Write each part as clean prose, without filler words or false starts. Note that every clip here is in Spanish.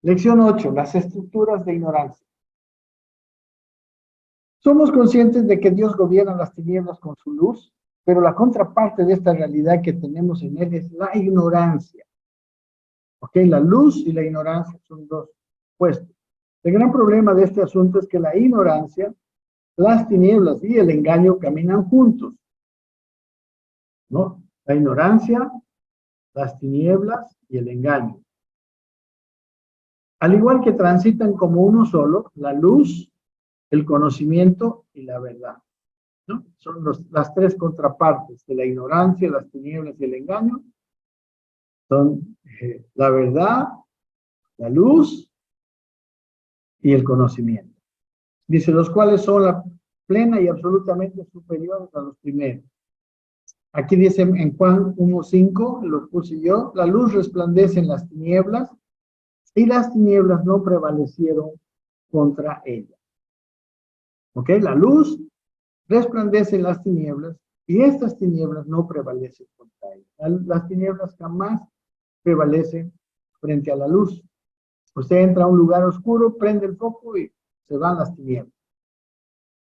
Lección 8. Las estructuras de ignorancia. Somos conscientes de que Dios gobierna las tinieblas con su luz, pero la contraparte de esta realidad que tenemos en Él es la ignorancia. ¿Ok? La luz y la ignorancia son dos opuestos. El gran problema de este asunto es que la ignorancia, las tinieblas y el engaño caminan juntos, ¿no? La ignorancia, las tinieblas y el engaño. Al igual que transitan como uno solo, la luz, el conocimiento y la verdad, ¿no? Son las tres contrapartes de la ignorancia, las tinieblas y el engaño. Son la verdad, la luz y el conocimiento. Dice, los cuales son la plena y absolutamente superiores a los primeros. Aquí dice en Juan 1:5, lo puse yo, la luz resplandece en las tinieblas y las tinieblas no prevalecieron contra ella. ¿Ok? La luz resplandece en las tinieblas y estas tinieblas no prevalecen contra ella. Las tinieblas jamás prevalecen frente a la luz. Usted entra a un lugar oscuro, prende el foco y se van las tinieblas.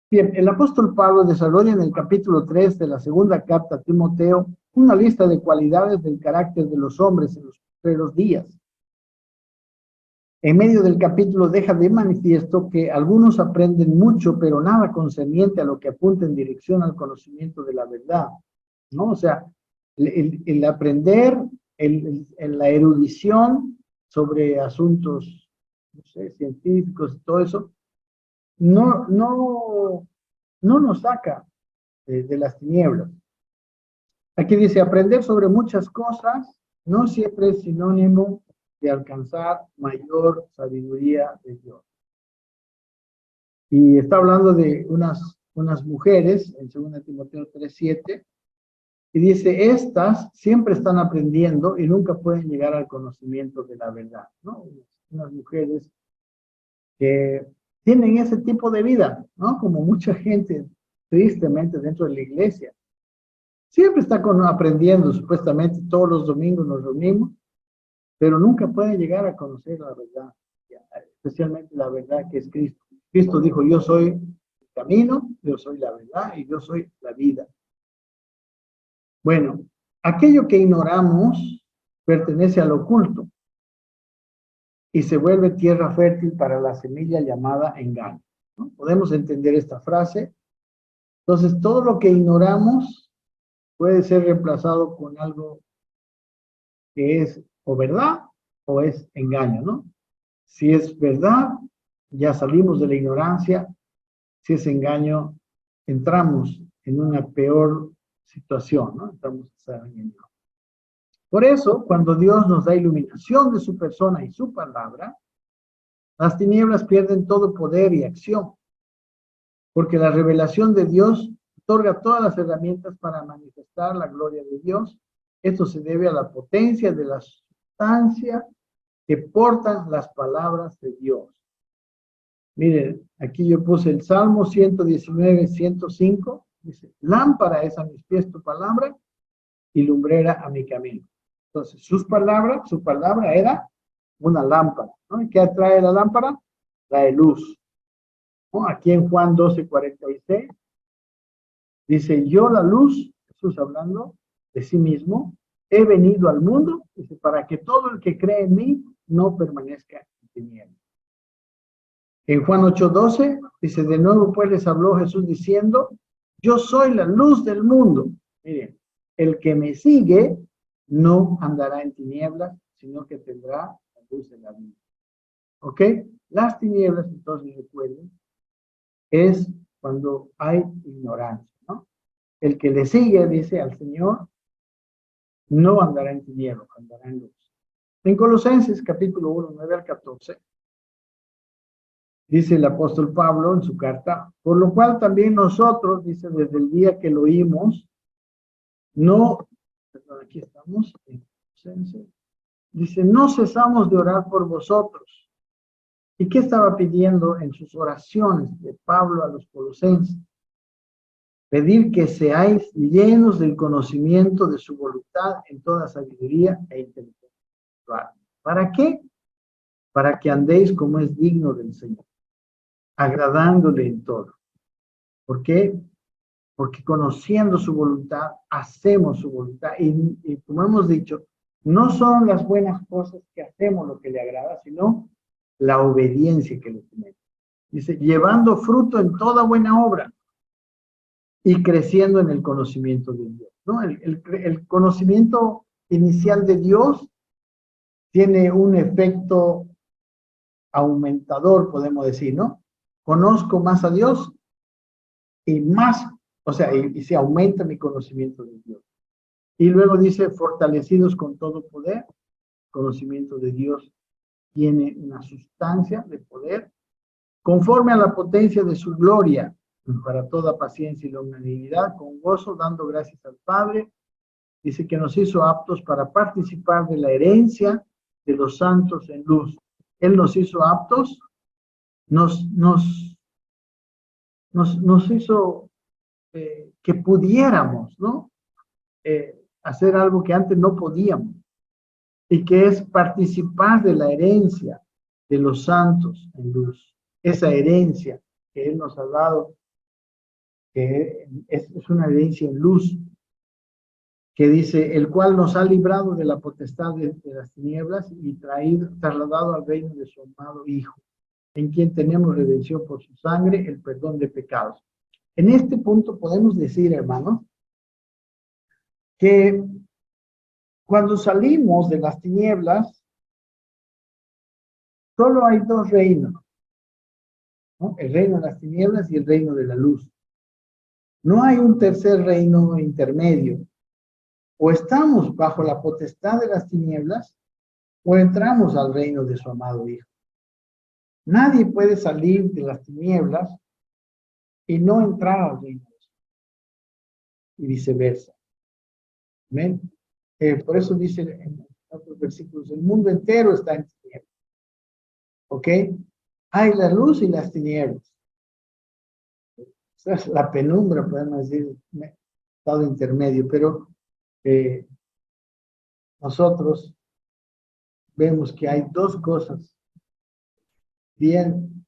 Bien, el apóstol Pablo desarrolla en el capítulo 3 de la segunda carta a Timoteo una lista de cualidades del carácter de los hombres en los primeros días. En medio del capítulo deja de manifiesto que algunos aprenden mucho, pero nada concerniente a lo que apunta en dirección al conocimiento de la verdad, ¿no? O sea, el aprender, la erudición sobre asuntos, no sé, científicos y todo eso, no nos saca de las tinieblas. Aquí dice, aprender sobre muchas cosas no siempre es sinónimo de alcanzar mayor sabiduría de Dios. Y está hablando de unas mujeres, en 2 Timoteo 3:7, y dice, estas siempre están aprendiendo y nunca pueden llegar al conocimiento de la verdad, ¿no? Unas mujeres que tienen ese tipo de vida, ¿no? Como mucha gente, tristemente, dentro de la iglesia. Siempre está aprendiendo, supuestamente, todos los domingos nos reunimos, pero nunca pueden llegar a conocer la verdad, especialmente la verdad que es Cristo. Cristo dijo, yo soy el camino, yo soy la verdad y yo soy la vida. Bueno, aquello que ignoramos pertenece al oculto y se vuelve tierra fértil para la semilla llamada engaño, ¿no? Podemos entender esta frase. Entonces, todo lo que ignoramos puede ser reemplazado con algo que es o verdad o es engaño, ¿no? Si es verdad, ya salimos de la ignorancia. Si es engaño, entramos en una peor situación, ¿no? Estamos engañados. Por eso, cuando Dios nos da iluminación de su persona y su palabra, las tinieblas pierden todo poder y acción, porque la revelación de Dios otorga todas las herramientas para manifestar la gloria de Dios. Esto se debe a la potencia de la sustancia que portan las palabras de Dios. Miren, aquí yo puse el Salmo 119, 105. Dice, lámpara es a mis pies tu palabra y lumbrera a mi camino. Entonces, su palabra era una lámpara, ¿no? ¿Y qué atrae la lámpara? Trae luz, ¿no? Aquí en Juan 12:46 dice, yo la luz, Jesús hablando de sí mismo, he venido al mundo, dice, para que todo el que cree en mí no permanezca en tinieblas. En Juan 8:12 dice, de nuevo pues les habló Jesús diciendo, yo soy la luz del mundo. Miren, el que me sigue no andará en tinieblas, sino que tendrá la luz de la vida. ¿Ok? Las tinieblas, entonces recuerden, es cuando hay ignorancia, ¿no? El que le sigue, dice al Señor, no andará en tinieblas, andará en luz. En Colosenses capítulo 1, 9 al 14, dice el apóstol Pablo en su carta, por lo cual también nosotros, dice, desde el día que lo oímos, aquí estamos, dice, no cesamos de orar por vosotros. ¿Y qué estaba pidiendo en sus oraciones de Pablo a los colosenses? Pedir que seáis llenos del conocimiento de su voluntad en toda sabiduría e inteligencia. ¿Para qué? para que andéis como es digno del Señor, agradándole en todo. ¿Por qué? Porque conociendo su voluntad, hacemos su voluntad. Y como hemos dicho, no son las buenas cosas que hacemos lo que le agrada, sino la obediencia que le tenemos. Dice, llevando fruto en toda buena obra y creciendo en el conocimiento de Dios, ¿no? El conocimiento inicial de Dios tiene un efecto aumentador, podemos decir, ¿no? Conozco más a Dios y más, o sea, y se aumenta mi conocimiento de Dios. Y luego dice, fortalecidos con todo poder, conocimiento de Dios tiene una sustancia de poder, conforme a la potencia de su gloria, para toda paciencia y longanimidad, con gozo, dando gracias al Padre. Dice que nos hizo aptos para participar de la herencia de los santos en luz. Él nos hizo aptos, nos hizo que pudiéramos, ¿no? Hacer algo que antes no podíamos, y que es participar de la herencia de los santos en luz. Esa herencia que Él nos ha dado, que es una herencia en luz, que dice, el cual nos ha librado de la potestad de las tinieblas y trasladado al reino de su amado Hijo, en quien tenemos redención por su sangre, el perdón de pecados. En este punto podemos decir, hermanos, que cuando salimos de las tinieblas, solo hay dos reinos, ¿no? El reino de las tinieblas y el reino de la luz. No hay un tercer reino intermedio. O estamos bajo la potestad de las tinieblas, o entramos al reino de su amado Hijo. Nadie puede salir de las tinieblas y no entrar al reino de su amado, y viceversa. ¿Amén? Por eso dice en otros versículos, el mundo entero está en tinieblas. ¿Ok? Hay la luz y las tinieblas. Esa es la penumbra, podemos decir, estado intermedio, pero nosotros vemos que hay dos cosas bien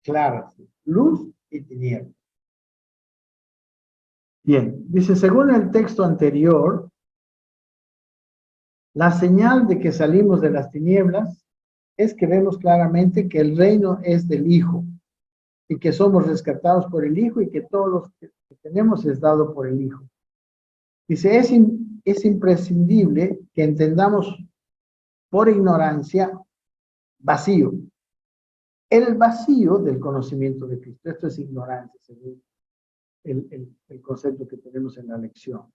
claras, luz y tinieblas. Bien, dice, según el texto anterior, la señal de que salimos de las tinieblas es que vemos claramente que el reino es del Hijo y que somos rescatados por el Hijo y que todo lo que tenemos es dado por el Hijo. Dice, es imprescindible que entendamos por ignorancia vacío. El vacío del conocimiento de Cristo. Esto es ignorancia, según el concepto que tenemos en la lección.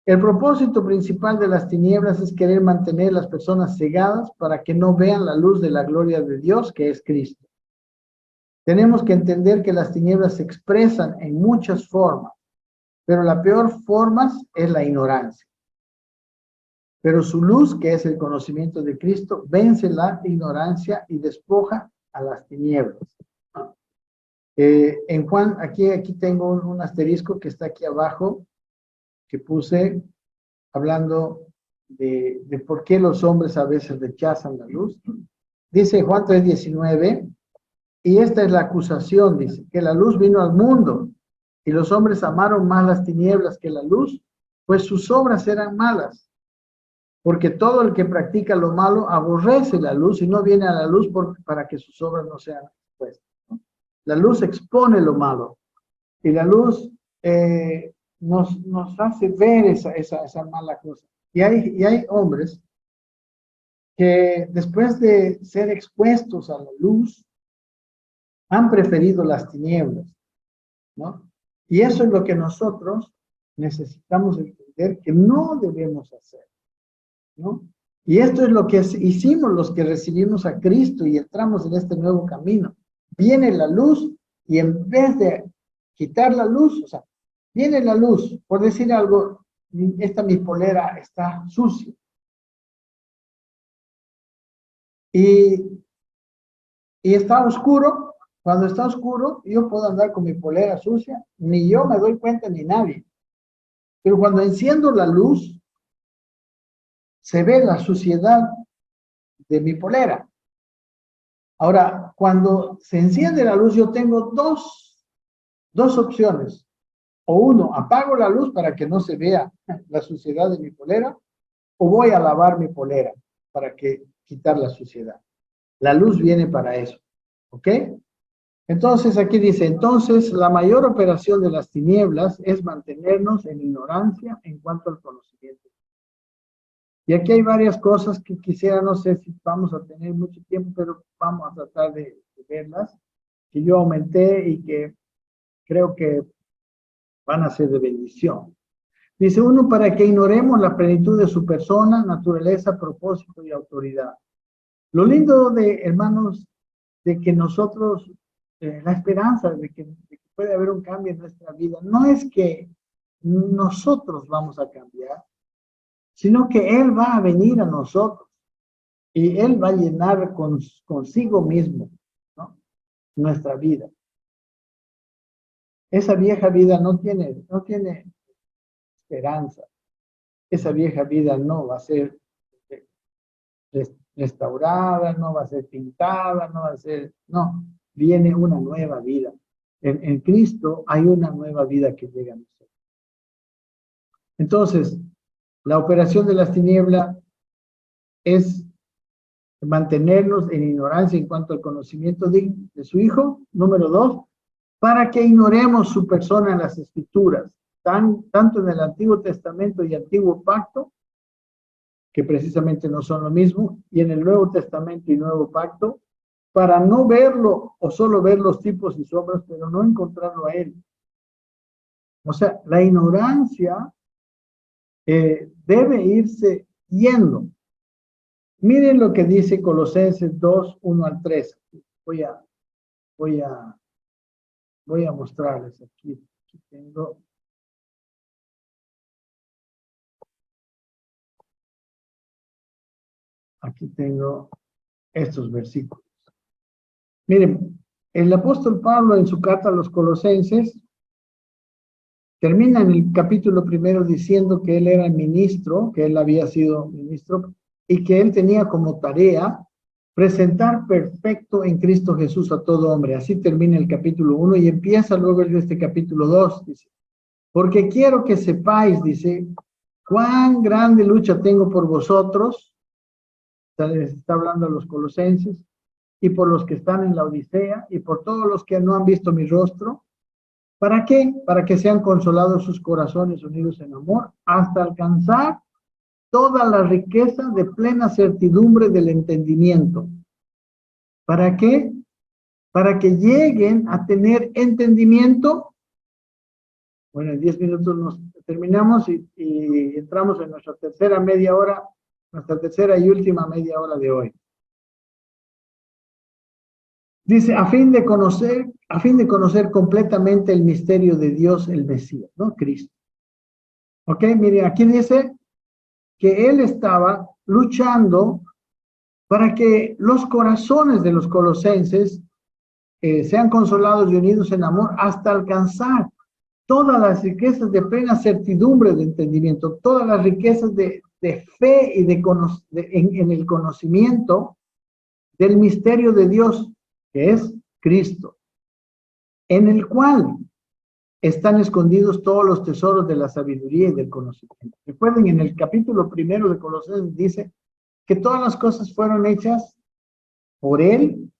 El propósito principal de las tinieblas es querer mantener a las personas cegadas para que no vean la luz de la gloria de Dios, que es Cristo. Tenemos que entender que las tinieblas se expresan en muchas formas, pero la peor forma es la ignorancia. Pero su luz, que es el conocimiento de Cristo, vence la ignorancia y despoja a las tinieblas. En Juan, aquí tengo un asterisco que está aquí abajo, que puse hablando de por qué los hombres a veces rechazan la luz. Dice Juan 3:19, y esta es la acusación, dice, que la luz vino al mundo, y los hombres amaron más las tinieblas que la luz, pues sus obras eran malas. Porque todo el que practica lo malo aborrece la luz y no viene a la luz para que sus obras no sean expuestas, ¿no? La luz expone lo malo y la luz nos hace ver esa mala cosa. Y hay hombres que después de ser expuestos a la luz han preferido las tinieblas, ¿no? Y eso es lo que nosotros necesitamos entender que no debemos hacer, ¿no? Y esto es lo que hicimos los que recibimos a Cristo y entramos en este nuevo camino. Viene la luz y en vez de quitar la luz, o sea, viene la luz, por decir algo, mi polera está sucia. Y está oscuro. Cuando está oscuro, yo puedo andar con mi polera sucia, ni yo me doy cuenta ni nadie. Pero cuando enciendo la luz, se ve la suciedad de mi polera. Ahora, cuando se enciende la luz, yo tengo dos opciones. O uno, apago la luz para que no se vea la suciedad de mi polera, o voy a lavar mi polera para quitar la suciedad. La luz viene para eso, ¿ok? Entonces, aquí dice, entonces, la mayor operación de las tinieblas es mantenernos en ignorancia en cuanto al conocimiento. Y aquí hay varias cosas que quisiera, no sé si vamos a tener mucho tiempo, pero vamos a tratar de verlas, que yo aumenté y que creo que van a ser de bendición. Dice uno, para que ignoremos la plenitud de su persona, naturaleza, propósito y autoridad. Lo lindo de, hermanos, de que nosotros, la esperanza de que puede haber un cambio en nuestra vida, no es que nosotros vamos a cambiar, sino que Él va a venir a nosotros y Él va a llenar consigo mismo, ¿no?, nuestra vida. Esa vieja vida no tiene esperanza. Esa vieja vida no va a ser restaurada, no va a ser pintada, no va a ser, no, viene una nueva vida. En Cristo hay una nueva vida que llega a nosotros. Entonces, la operación de las tinieblas es mantenernos en ignorancia en cuanto al conocimiento de su Hijo. Número 2, para que ignoremos su persona en las Escrituras, tanto en el Antiguo Testamento y Antiguo Pacto, que precisamente no son lo mismo, y en el Nuevo Testamento y Nuevo Pacto, para no verlo o solo ver los tipos y sombras, pero no encontrarlo a Él. O sea, la ignorancia debe irse yendo. Miren lo que dice Colosenses 2, 1 al 3. Voy a mostrarles aquí. Aquí tengo. Aquí tengo estos versículos. Miren, el apóstol Pablo en su carta a los Colosenses termina en el capítulo 1 diciendo que él era ministro, que él había sido ministro y que él tenía como tarea presentar perfecto en Cristo Jesús a todo hombre. Así termina el capítulo 1 y empieza luego este capítulo 2. Dice, porque quiero que sepáis, dice, cuán grande lucha tengo por vosotros. Les está hablando a los colosenses y por los que están en la Odisea y por todos los que no han visto mi rostro. ¿Para qué? Para que sean consolados sus corazones unidos en amor hasta alcanzar toda la riqueza de plena certidumbre del entendimiento. ¿Para qué? Para que lleguen a tener entendimiento. Bueno, en 10 minutos nos terminamos y entramos en nuestra tercera media hora, nuestra tercera y última media hora de hoy. Dice, a fin de conocer completamente el misterio de Dios, el Mesías, ¿no? Cristo. Ok, miren, aquí dice que él estaba luchando para que los corazones de los colosenses sean consolados y unidos en amor hasta alcanzar todas las riquezas de plena certidumbre de entendimiento, todas las riquezas de fe y en el conocimiento del misterio de Dios, que es Cristo, en el cual están escondidos todos los tesoros de la sabiduría y del conocimiento. Recuerden, en el capítulo 1 de Colosenses dice que todas las cosas fueron hechas por Él,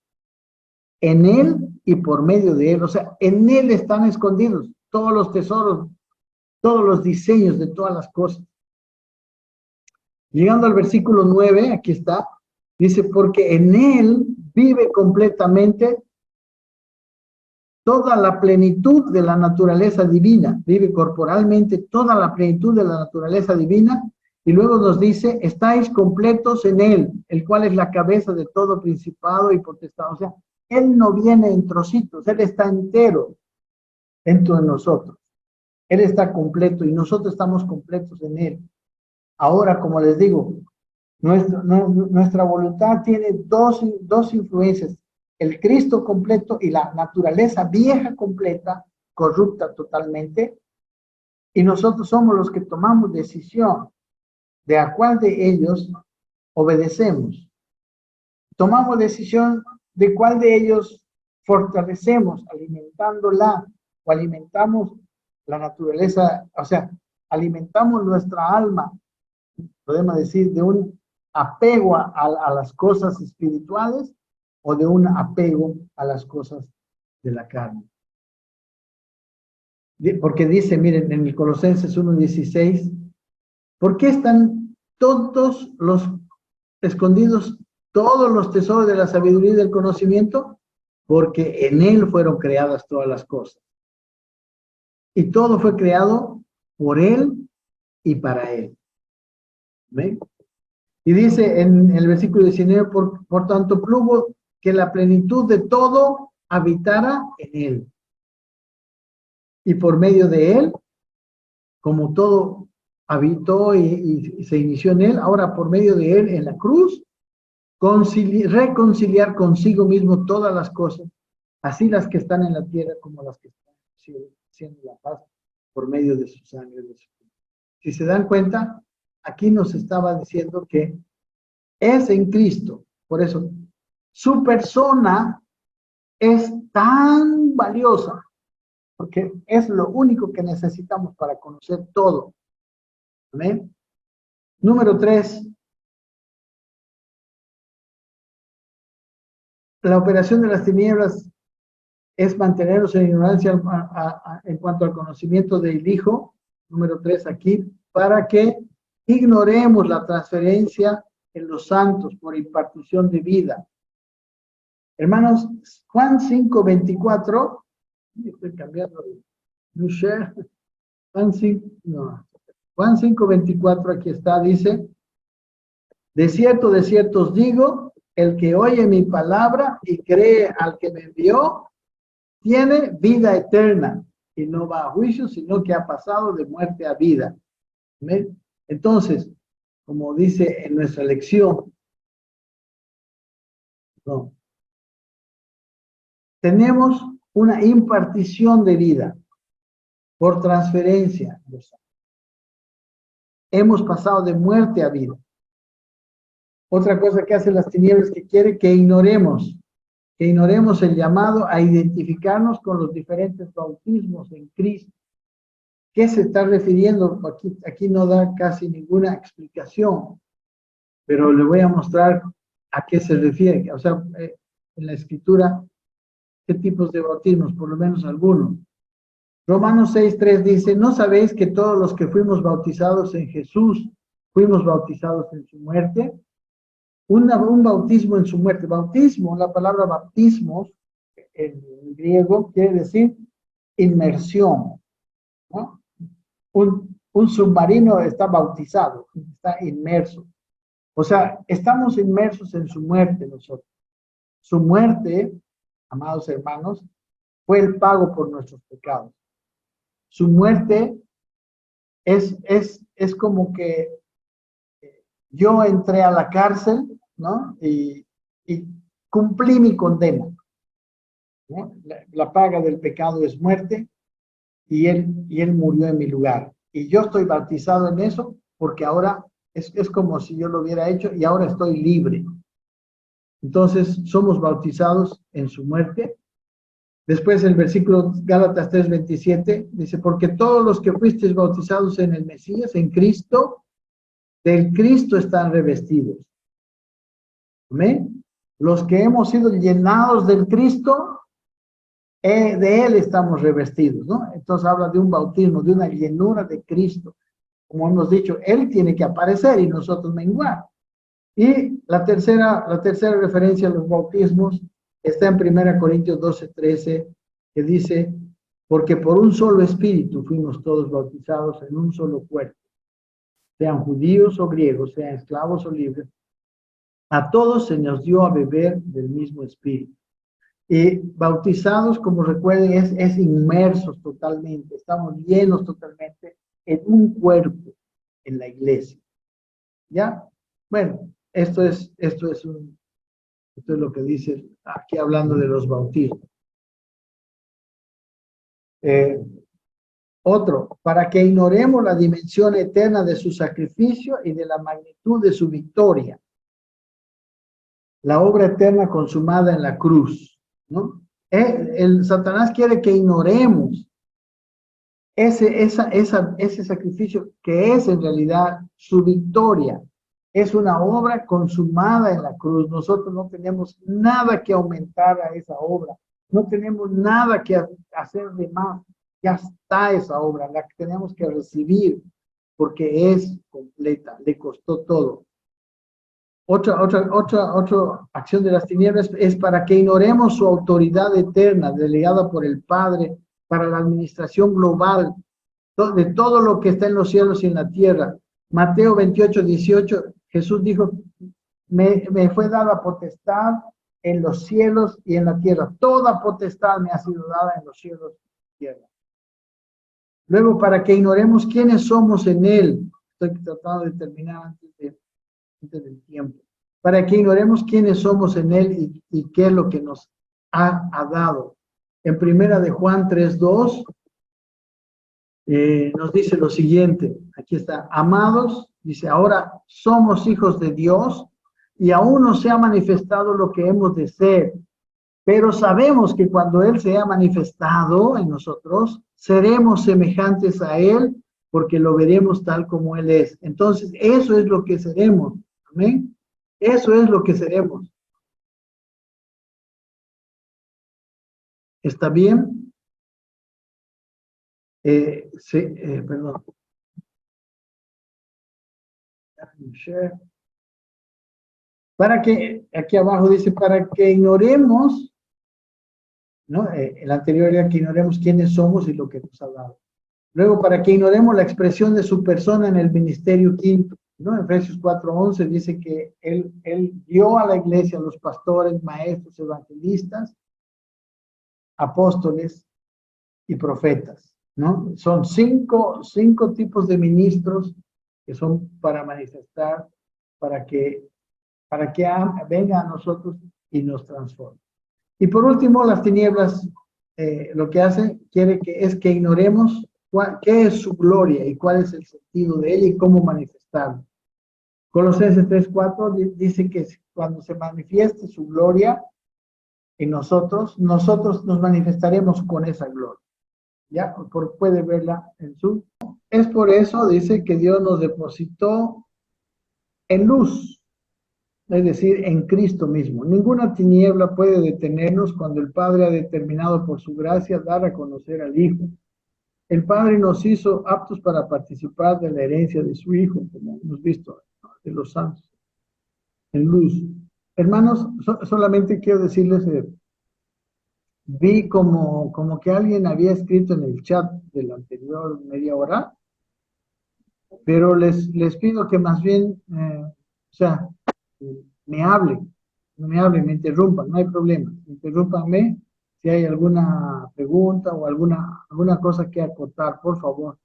en Él y por medio de Él. O sea, en Él están escondidos todos los tesoros, todos los diseños de todas las cosas. Llegando al versículo 9, aquí está, dice, porque en Él vive completamente toda la plenitud de la naturaleza divina, vive corporalmente toda la plenitud de la naturaleza divina, y luego nos dice, estáis completos en Él, el cual es la cabeza de todo principado y potestad. O sea, Él no viene en trocitos, Él está entero dentro de nosotros. Él está completo y nosotros estamos completos en Él. Ahora, como les digo, nuestra voluntad tiene dos influencias, el Cristo completo y la naturaleza vieja completa, corrupta totalmente, y nosotros somos los que tomamos decisión de a cuál de ellos obedecemos. tomamos decisión de cuál de ellos fortalecemos, alimentándola, o alimentamos la naturaleza, o sea, alimentamos nuestra alma, podemos decir, de un apego a las cosas espirituales o de un apego a las cosas de la carne. Porque dice, miren, en el Colosenses 1:16, ¿por qué están todos los escondidos, todos los tesoros de la sabiduría y del conocimiento? Porque en él fueron creadas todas las cosas. Y todo fue creado por él y para él. ¿Ven? Y dice en el versículo 19, por tanto plugo que la plenitud de todo habitara en él. Y por medio de él, como todo habitó y se inició en él, ahora por medio de él en la cruz, reconciliar consigo mismo todas las cosas, así las que están en la tierra como las que están haciendo la paz por medio de su sangre. Si se dan cuenta, aquí nos estaba diciendo que es en Cristo. Por eso, su persona es tan valiosa, porque es lo único que necesitamos para conocer todo. ¿Amén? Número 3. La operación de las tinieblas es mantenernos en ignorancia en cuanto al conocimiento del Hijo. Número 3 aquí, para que ignoremos la transferencia en los santos por impartición de vida. Hermanos, Juan 5:24, estoy cambiando de share. Juan 5:24 aquí está, dice, de cierto os digo, el que oye mi palabra y cree al que me envió, tiene vida eterna y no va a juicio, sino que ha pasado de muerte a vida. ¿Ven? Entonces, como dice en nuestra lección, no, tenemos una impartición de vida por transferencia. Hemos pasado de muerte a vida. Otra cosa que hace las tinieblas que quiere que ignoremos el llamado a identificarnos con los diferentes bautismos en Cristo. ¿Qué se está refiriendo? Aquí no da casi ninguna explicación, pero le voy a mostrar a qué se refiere. O sea, en la escritura, qué tipos de bautismos, por lo menos algunos. Romanos 6:3 dice, ¿no sabéis que todos los que fuimos bautizados en Jesús, fuimos bautizados en su muerte? Un bautismo en su muerte. Bautismo, la palabra bautismos, en griego, quiere decir inmersión, ¿no? Un submarino está bautizado, está inmerso. O sea, estamos inmersos en su muerte nosotros. Su muerte, amados hermanos, fue el pago por nuestros pecados. Su muerte es como que yo entré a la cárcel, ¿no? Y cumplí mi condena, ¿no? La paga del pecado es muerte y él murió en mi lugar. Y yo estoy bautizado en eso porque ahora es como si yo lo hubiera hecho y ahora estoy libre. Entonces, somos bautizados en su muerte. Después el versículo Gálatas 3:27 dice, porque todos los que fuisteis bautizados en el Mesías, en Cristo, del Cristo están revestidos. ¿Amén? Los que hemos sido llenados del Cristo, de Él estamos revestidos, ¿no? Entonces habla de un bautismo, de una llenura de Cristo. Como hemos dicho, Él tiene que aparecer y nosotros menguar. Y la tercera referencia a los bautismos está en 1 Corintios 12:13, que dice, porque por un solo espíritu fuimos todos bautizados en un solo cuerpo, sean judíos o griegos, sean esclavos o libres, a todos se nos dio a beber del mismo espíritu. Y bautizados, como recuerden, es inmersos totalmente, estamos llenos totalmente en un cuerpo, en la iglesia. ¿Ya? Bueno, esto es lo que dice aquí hablando de los bautismos. Otro, para que ignoremos la dimensión eterna de su sacrificio y de la magnitud de su victoria. la obra eterna consumada en la cruz, ¿no? El Satanás quiere que ignoremos ese sacrificio que es en realidad su victoria. Es una obra consumada en la cruz. Nosotros no tenemos nada que aumentar a esa obra. No tenemos nada que hacer de más. Ya está esa obra, la que tenemos que recibir porque es completa. Le costó todo. Otra acción de las tinieblas es para que ignoremos su autoridad eterna, delegada por el Padre para la administración global de todo lo que está en los cielos y en la tierra. Mateo 28:18, Jesús dijo, me fue dada potestad en los cielos y en la tierra. Toda potestad me ha sido dada en los cielos y en la tierra. Luego, para que ignoremos quiénes somos en Él, estoy tratando de terminar antes del tiempo, para que ignoremos quiénes somos en Él y qué es lo que nos ha dado. En primera de Juan 3:2, nos dice lo siguiente, aquí está, amados, dice, ahora somos hijos de Dios y aún no se ha manifestado lo que hemos de ser, pero sabemos que cuando Él se ha manifestado en nosotros, seremos semejantes a Él porque lo veremos tal como Él es. Entonces, eso es lo que seremos, amén. Eso es lo que seremos. ¿Está bien? Sí, perdón. Para que, aquí abajo dice, para que ignoremos, ¿no? El anterior era que ignoremos quiénes somos y lo que nos ha dado. Luego, para que ignoremos la expresión de su persona en el ministerio quinto, ¿no? En Efesios 4:11 dice que él dio a la iglesia a los pastores, maestros, evangelistas, apóstoles y profetas, ¿no? Son cinco tipos de ministros que son para manifestar, para que venga a nosotros y nos transforme. Y por último, las tinieblas, lo que hace, es que ignoremos qué es su gloria y cuál es el sentido de ella y cómo manifestarlo. Colosenses 3:4 dice que cuando se manifieste su gloria en nosotros nos manifestaremos con esa gloria. ¿Ya? Puede verla en su... Es por eso, dice, que Dios nos depositó en luz, es decir, en Cristo mismo. Ninguna tiniebla puede detenernos cuando el Padre ha determinado por su gracia dar a conocer al Hijo. El Padre nos hizo aptos para participar de la herencia de su Hijo, como hemos visto, ¿no? De los santos, en luz. Hermanos, solamente quiero decirles, vi como que alguien había escrito en el chat de la anterior media hora, pero les pido que más bien, o sea, me hablen, no me hablen, me interrumpan, no hay problema, interrúmpanme si hay alguna pregunta o alguna cosa que acotar, por favor,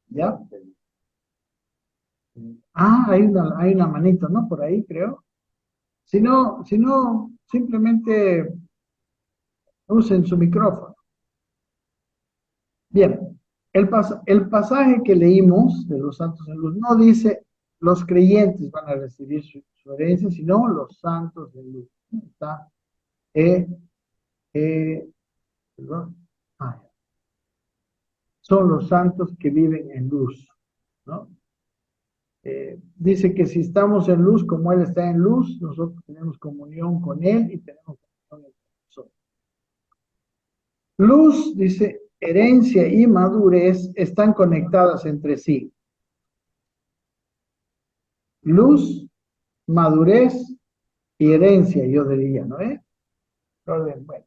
¿ya? Ah, hay una manito, ¿no? Por ahí, creo. Si no, simplemente usen su micrófono. Bien, el pasaje que leímos de los santos en luz no dice los creyentes van a recibir su herencia, sino los santos en luz. Está, perdón, son los santos que viven en luz, ¿no? Dice que si estamos en luz, como Él está en luz, nosotros tenemos comunión con Él y tenemos comunión con nosotros. Luz, dice, herencia y madurez están conectadas entre sí. Luz, madurez y herencia, yo diría, ¿no? Bueno,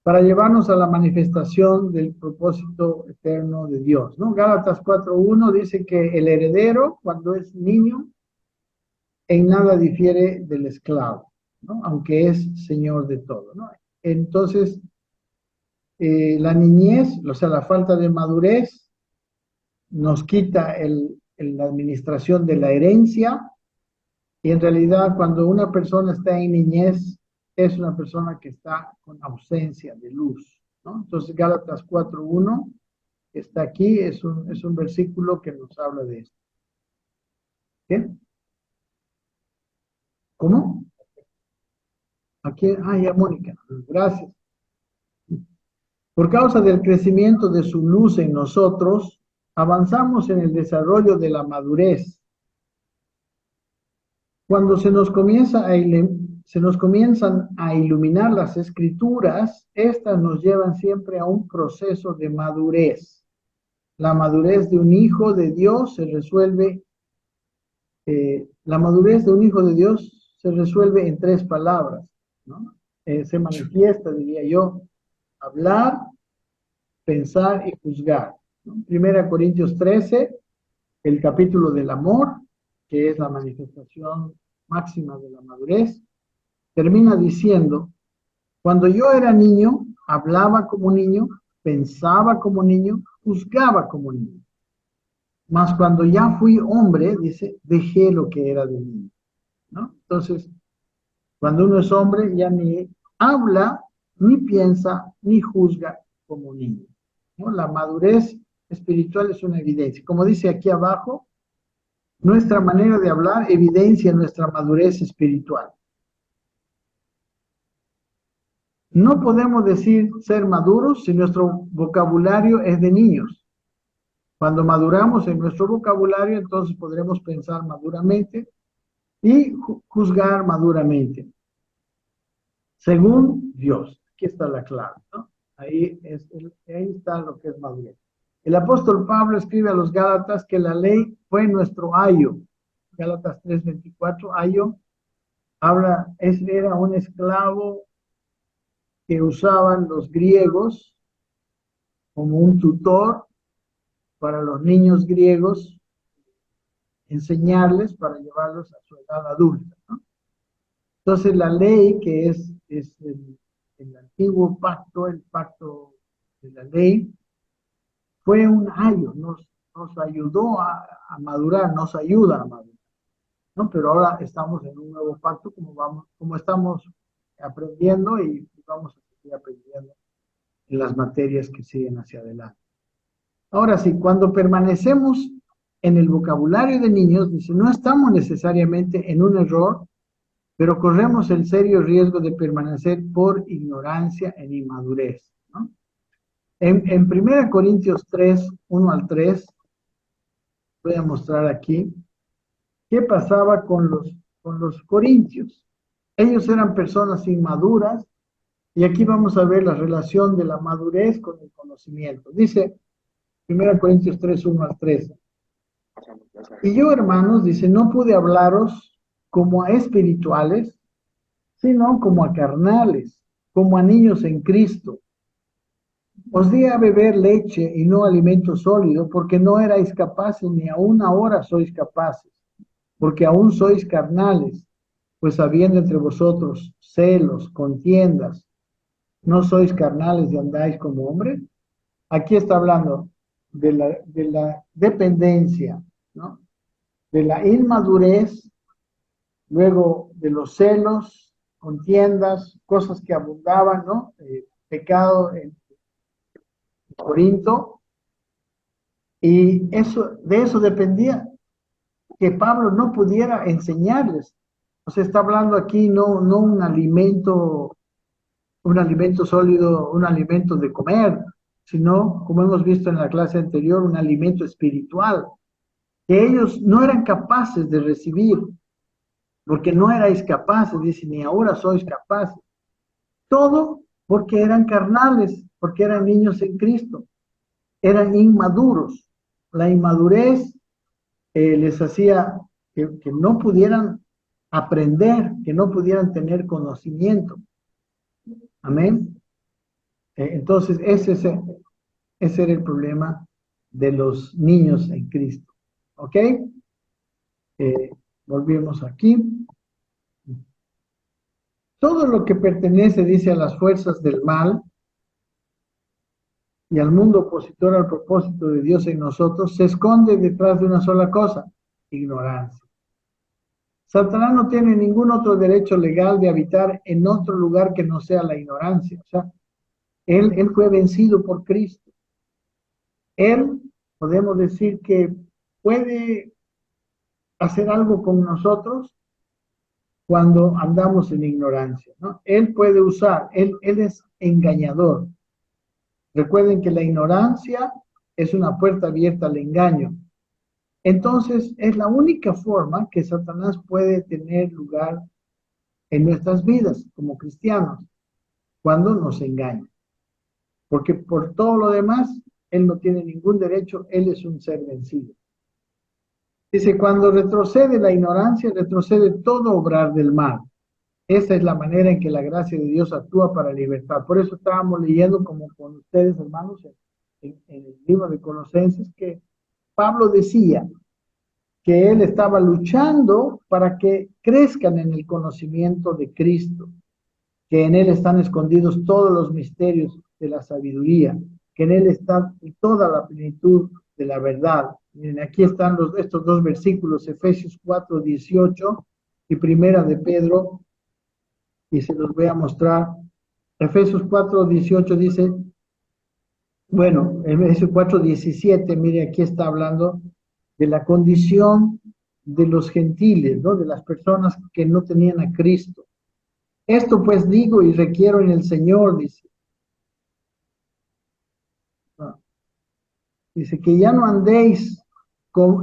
para llevarnos a la manifestación del propósito eterno de Dios, ¿no? Gálatas 4:1 dice que el heredero, cuando es niño, en nada difiere del esclavo, ¿no? Aunque es señor de todo, ¿no? Entonces, la niñez, o sea, la falta de madurez, nos quita la administración de la herencia, y en realidad cuando una persona está en niñez, es una persona que está con ausencia de luz, ¿no? Entonces, Gálatas 4:1 está aquí, es un versículo que nos habla de esto. ¿Qué? ¿Cómo? Aquí, ya, Mónica, gracias. Por causa del crecimiento de su luz en nosotros, avanzamos en el desarrollo de la madurez. Cuando se nos comienzan a iluminar las escrituras, estas nos llevan siempre a un proceso de madurez. La madurez de un hijo de Dios se resuelve, la madurez de un hijo de Dios se resuelve en 3 palabras, ¿no? Se manifiesta, diría yo, hablar, pensar y juzgar, ¿no? 1 Corintios 13, el capítulo del amor, que es la manifestación máxima de la madurez, termina diciendo: cuando yo era niño, hablaba como niño, pensaba como niño, juzgaba como niño. Mas cuando ya fui hombre, dice, dejé lo que era de niño, ¿no? Entonces, cuando uno es hombre, ya ni habla, ni piensa, ni juzga como niño, ¿no? La madurez espiritual es una evidencia. Como dice aquí abajo, nuestra manera de hablar evidencia nuestra madurez espiritual. No podemos decir ser maduros si nuestro vocabulario es de niños. Cuando maduramos en nuestro vocabulario, entonces podremos pensar maduramente y juzgar maduramente, según Dios. Aquí está la clave, ¿no? Ahí está lo que es madurez. El apóstol Pablo escribe a los Gálatas que la ley fue nuestro ayo. Gálatas 3:24, ayo era un esclavo que usaban los griegos como un tutor para los niños griegos, enseñarles para llevarlos a su edad adulta, ¿no? Entonces la ley, que es el antiguo pacto, el pacto de la ley, fue un ayo, nos ayudó a madurar, nos ayuda a madurar, ¿no? Pero ahora estamos en un nuevo pacto, como estamos aprendiendo y vamos a seguir aprendiendo en las materias que siguen hacia adelante. Ahora sí, cuando permanecemos en el vocabulario de niños, dice, no estamos necesariamente en un error, pero corremos el serio riesgo de permanecer por ignorancia en inmadurez, ¿no? En 1 Corintios 3, 1 al 3, voy a mostrar aquí qué pasaba con los corintios. Ellos eran personas inmaduras y aquí vamos a ver la relación de la madurez con el conocimiento. Dice 1 Corintios 3, 1 al 3. Y yo, hermanos, dice, no pude hablaros como a espirituales, sino como a carnales, como a niños en Cristo. Os di a beber leche y no alimento sólido, porque no erais capaces, ni aún ahora sois capaces, porque aún sois carnales, pues habiendo entre vosotros celos, contiendas, ¿no sois carnales y andáis como hombres? Aquí está hablando de la dependencia, ¿no? De la inmadurez, luego de los celos, contiendas, cosas que abundaban, ¿no? Pecado en Corinto, y de eso dependía que Pablo no pudiera enseñarles. O sea, está hablando aquí no un alimento sólido, un alimento de comer, sino, como hemos visto en la clase anterior, un alimento espiritual, que ellos no eran capaces de recibir, porque no erais capaces, dice, ni ahora sois capaces. Todo porque eran carnales, porque eran niños en Cristo, eran inmaduros. La inmadurez les hacía que no pudieran aprender, que no pudieran tener conocimiento. Amén. Entonces, ese era el problema de los niños en Cristo. ¿Ok? Volvemos aquí. Todo lo que pertenece, dice, a las fuerzas del mal y al mundo opositor al propósito de Dios en nosotros, se esconde detrás de una sola cosa: ignorancia. Satanás no tiene ningún otro derecho legal de habitar en otro lugar que no sea la ignorancia. O sea, él fue vencido por Cristo. Él, podemos decir que puede hacer algo con nosotros cuando andamos en ignorancia, ¿no? Él puede usar, él es engañador. Recuerden que la ignorancia es una puerta abierta al engaño. Entonces, es la única forma que Satanás puede tener lugar en nuestras vidas como cristianos, cuando nos engaña. Porque por todo lo demás, él no tiene ningún derecho, él es un ser vencido. Dice, cuando retrocede la ignorancia, retrocede todo obrar del mal. Esa es la manera en que la gracia de Dios actúa para libertar. Por eso estábamos leyendo como con ustedes, hermanos, en el libro de Colosenses, que Pablo decía que él estaba luchando para que crezcan en el conocimiento de Cristo, que en él están escondidos todos los misterios de la sabiduría, que en él está toda la plenitud de la verdad. Miren, aquí están estos dos versículos, Efesios 4:18 y Primera de Pedro, y se los voy a mostrar. Efesios 4:18 dice, bueno, Efesios 4:17, mire, aquí está hablando de la condición de los gentiles, ¿no? De las personas que no tenían a Cristo. Esto pues digo y requiero en el Señor, dice. Dice que ya no andéis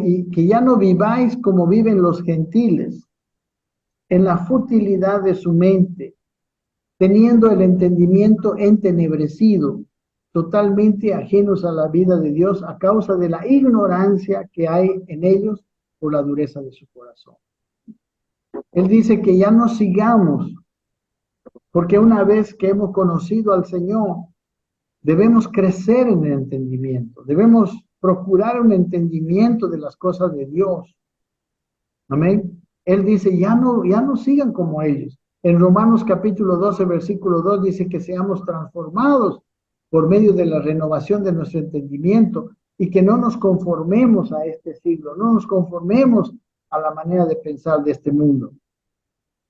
y que ya no viváis como viven los gentiles, en la futilidad de su mente, teniendo el entendimiento entenebrecido, totalmente ajenos a la vida de Dios a causa de la ignorancia que hay en ellos por la dureza de su corazón. Él dice que ya no sigamos, porque una vez que hemos conocido al Señor, debemos crecer en el entendimiento, debemos procurar un entendimiento de las cosas de Dios. Amén. Él dice, ya no sigan como ellos. En Romanos capítulo 12, versículo 2 dice que seamos transformados por medio de la renovación de nuestro entendimiento y que no nos conformemos a este siglo, no nos conformemos a la manera de pensar de este mundo.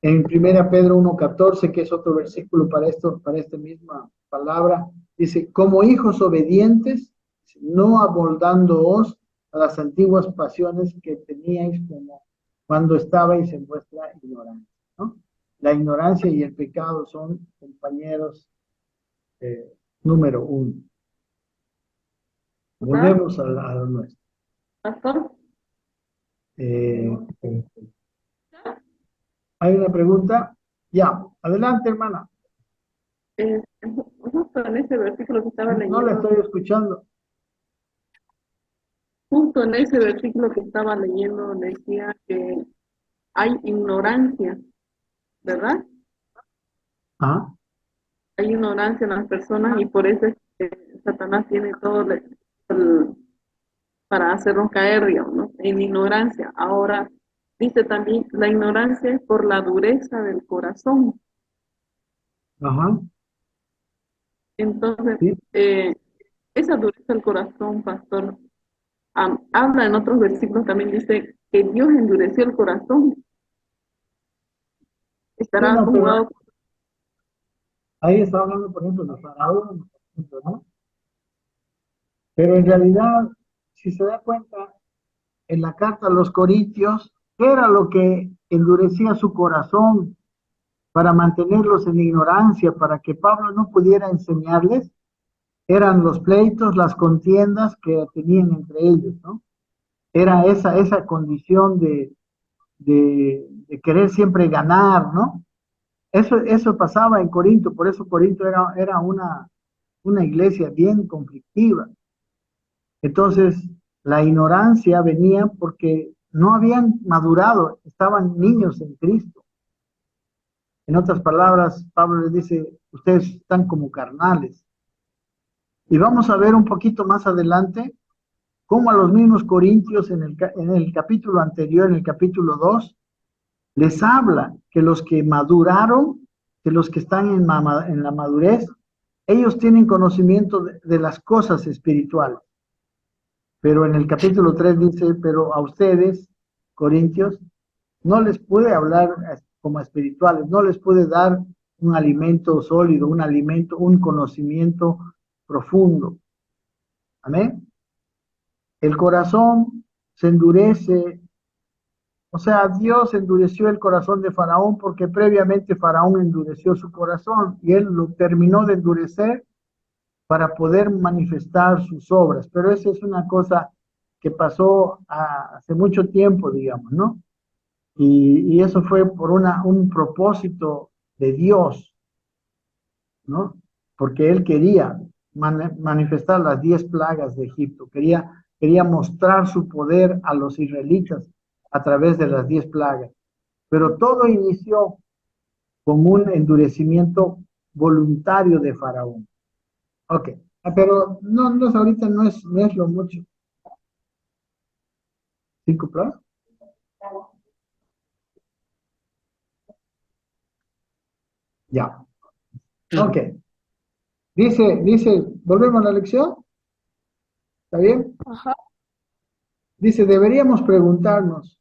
En 1 Pedro 1:14, que es otro versículo para esta misma palabra, dice, como hijos obedientes, no amoldándoos a las antiguas pasiones que teníais como cuando estabais en vuestra ignorancia, ¿no? La ignorancia y el pecado son compañeros número uno. Volvemos a lo nuestro. Pastor, Eh, ¿Hay una pregunta? Ya, adelante, hermana. justo en ese versículo que estaba No la leyendo, estoy escuchando. justo en ese versículo que estaba leyendo decía que hay ignorancia, ¿verdad? Ah, Hay ignorancia en las personas y por eso es que Satanás tiene todo para hacernos caer, digamos, ¿no? En ignorancia. Ahora, dice también, la ignorancia es por la dureza del corazón. ajá, Entonces, sí. eh, esa dureza del corazón, pastor, habla en otros versículos también, dice que Dios endureció el corazón. Sí, Estará no, pero conjugado. ahí está hablando, por ejemplo, de Faraón, por ejemplo, ¿no? Pero en realidad, si se da cuenta, en la carta a los Corintios, ¿qué era lo que endurecía su corazón para mantenerlos en ignorancia, para que Pablo no pudiera enseñarles? Eran los pleitos, las contiendas que tenían entre ellos, ¿no? Era esa condición de querer siempre ganar, ¿no? Eso pasaba en Corinto, por eso Corinto era una iglesia bien conflictiva. Entonces, la ignorancia venía porque no habían madurado, estaban niños en Cristo. En otras palabras, Pablo les dice, ustedes están como carnales. Y vamos a ver un poquito más adelante cómo a los mismos corintios en el capítulo anterior, en el capítulo 2, les habla que los que maduraron, que los que están en la madurez, ellos tienen conocimiento de las cosas espirituales. Pero en el capítulo 3 dice, pero a ustedes, corintios, no les puede hablar como espirituales, no les puede dar un alimento sólido, un alimento, un conocimiento profundo. Amén. El corazón se endurece O sea, Dios endureció el corazón de Faraón porque previamente Faraón endureció su corazón y él lo terminó de endurecer para poder manifestar sus obras. Pero esa es una cosa que pasó hace mucho tiempo, digamos, ¿no? Y eso fue por un propósito de Dios, ¿no? Porque él quería manifestar las 10 plagas de Egipto, quería mostrar su poder a los israelitas a través de las 10 plagas. Pero todo inició con un endurecimiento voluntario de Faraón. Ok, pero no, ahorita no es lo mucho. ¿Cinco plagas? Ya, ok. Volvemos a la lección, ¿está bien? Ajá. Dice, deberíamos preguntarnos,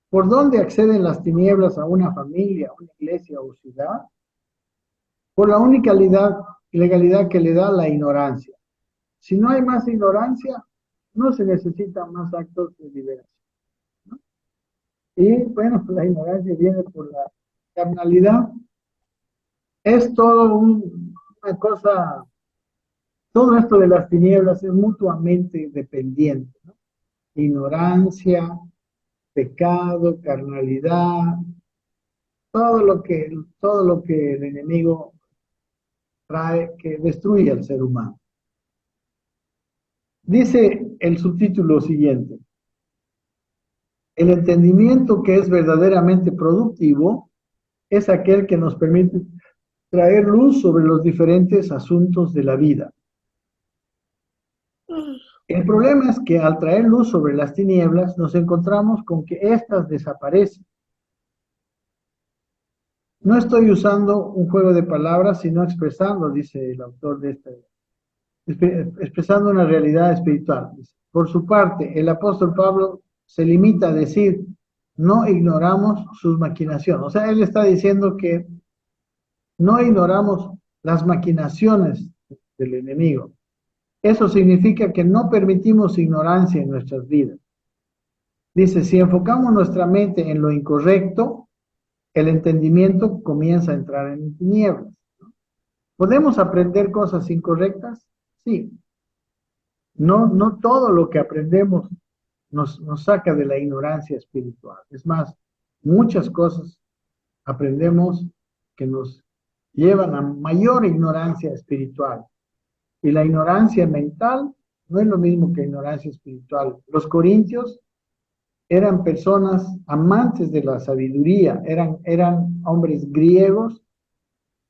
¿por dónde acceden las tinieblas a una familia, una iglesia o ciudad? Por la única legalidad que le da la ignorancia. Si no hay más ignorancia, no se necesitan más actos de liberación. Y bueno, la ignorancia viene por la carnalidad. Es todo una cosa, todo esto de las tinieblas es mutuamente dependiente, ¿no? Ignorancia, pecado, carnalidad, todo lo que el enemigo trae que destruye al ser humano. Dice el subtítulo siguiente: el entendimiento que es verdaderamente productivo es aquel que nos permite traer luz sobre los diferentes asuntos de la vida. El problema es que al traer luz sobre las tinieblas nos encontramos con que éstas desaparecen. No estoy usando un juego de palabras, sino expresando, dice el autor de expresando una realidad espiritual. Por su parte, el apóstol Pablo se limita a decir, no ignoramos sus maquinaciones. O sea, él está diciendo que no ignoramos las maquinaciones del enemigo. Eso significa que no permitimos ignorancia en nuestras vidas. Dice, si enfocamos nuestra mente en lo incorrecto, el entendimiento comienza a entrar en tinieblas. ¿Podemos aprender cosas incorrectas? Sí. No todo lo que aprendemos nos saca de la ignorancia espiritual. Es más, muchas cosas aprendemos que nos llevan a mayor ignorancia espiritual. Y la ignorancia mental no es lo mismo que ignorancia espiritual. Los corintios eran personas amantes de la sabiduría, eran hombres griegos